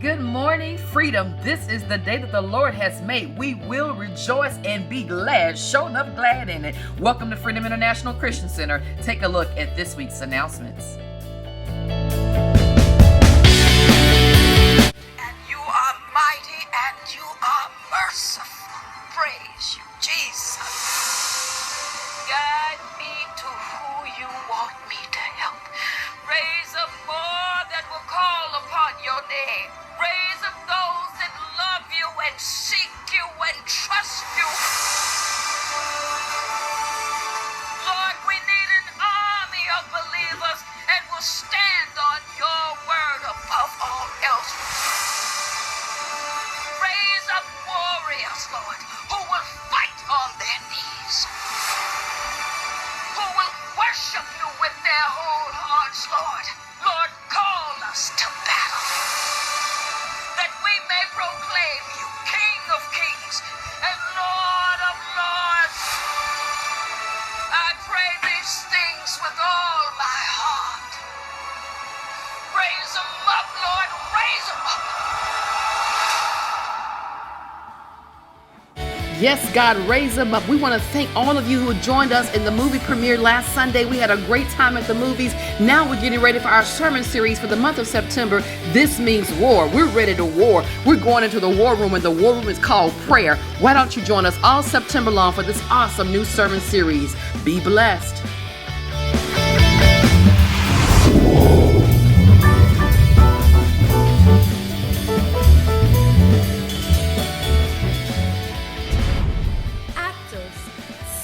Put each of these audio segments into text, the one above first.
Good morning, freedom. This is the day that the Lord has made. We will rejoice and be glad, sure enough glad in it. Welcome to Freedom International Christian Center. Take a look at this week's announcements. And you are mighty and you are merciful. Praise you, Jesus. Guide me to who you want me to help. Raise up more that will call upon your name. Raise up those that love you and seek you and trust you. Lord, we need an army of believers and will stand on your word above all else. Raise up warriors, Lord, who will fight on their knees, who will worship you with their whole hearts, Lord. Lord, call us to battle, that we may proclaim you King of kings and Lord of lords. I pray these things with all my heart. Raise them up, Lord, raise them up. Yes, God, raise them up. We want to thank all of you who joined us in the movie premiere last Sunday. We had a great time at the movies. Now we're getting ready for our sermon series for the month of September. This means war. We're ready to war. We're going into the war room, and the war room is called prayer. Why don't you join us all September long for this awesome new sermon series? Be blessed.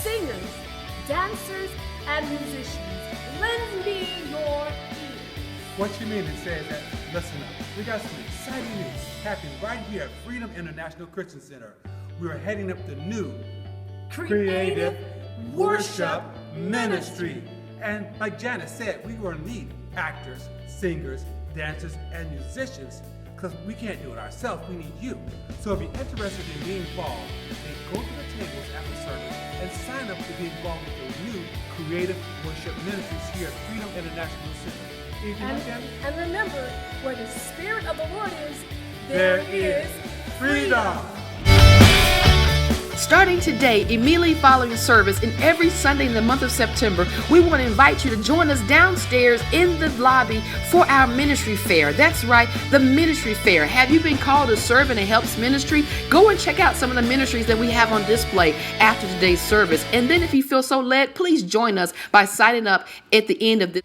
Singers, dancers, and musicians, lend me your ears. What you mean it says that, listen up, we got some exciting news happening right here at Freedom International Christian Center. We are heading up the new Creative Worship Ministry. And like Janice said, we are going to need actors, singers, dancers, and musicians, because we can't do it ourselves, we need you. So if you're interested in being involved, then go to the tables after service and sign up to be involved with the new Creative Worship Ministries here at Freedom International Center. And remember, where the Spirit of the Lord is, there is freedom. Starting today, immediately following service, and every Sunday in the month of September, we want to invite you to join us downstairs in the lobby for our ministry fair. That's right, the ministry fair. Have you been called to serve in a helps ministry? Go and check out some of the ministries that we have on display after today's service. And then if you feel so led, please join us by signing up at the end of this.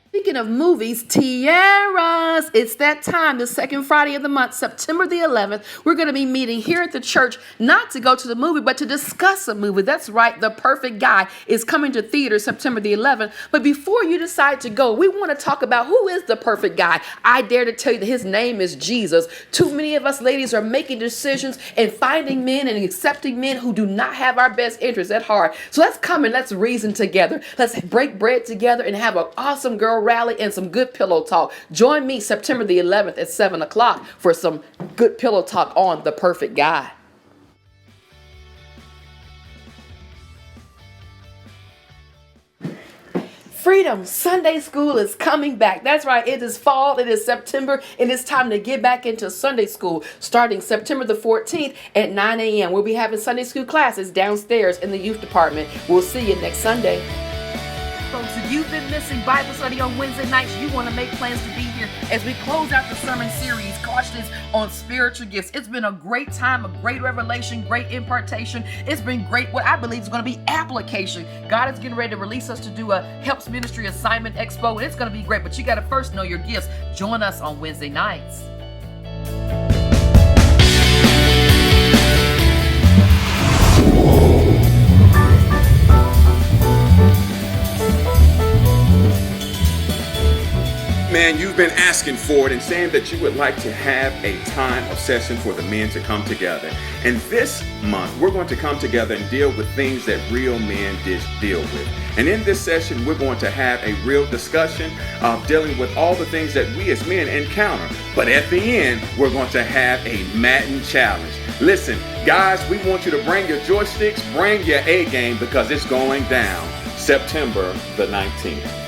Speaking of movies, tiaras, it's that time, the second Friday of the month, September the 11th. We're going to be meeting here at the church, not to go to the movie, but to discuss a movie. That's right, The Perfect Guy is coming to theater September the 11th. But before you decide to go, we want to talk about who is the perfect guy. I dare to tell you that his name is Jesus. Too many of us ladies are making decisions and finding men and accepting men who do not have our best interests at heart. So let's come and let's reason together. Let's break bread together and have an awesome girl rally and some good pillow talk. Join me September the 11th at 7 o'clock for some good pillow talk on The Perfect Guy. Freedom Sunday School is coming back. That's right. It is fall. It is September. And it's time to get back into Sunday school starting September the 14th at 9 a.m. We'll be having Sunday school classes downstairs in the youth department. We'll see you next Sunday. Folks, if you've been missing Bible study on Wednesday nights, you want to make plans to be here as we close out the sermon series, Cautions on Spiritual Gifts. It's been a great time, a great revelation, great impartation. It's been great. What I believe is going to be application. God is getting ready to release us to do a Helps Ministry Assignment Expo, and it's going to be great. But you got to first know your gifts. Join us on Wednesday nights. Man, you've been asking for it and saying that you would like to have a time of session for the men to come together. And this month, we're going to come together and deal with things that real men deal with. And in this session, we're going to have a real discussion of dealing with all the things that we as men encounter. But at the end, we're going to have a Madden challenge. Listen, guys, we want you to bring your joysticks, bring your A game, because it's going down September the 19th.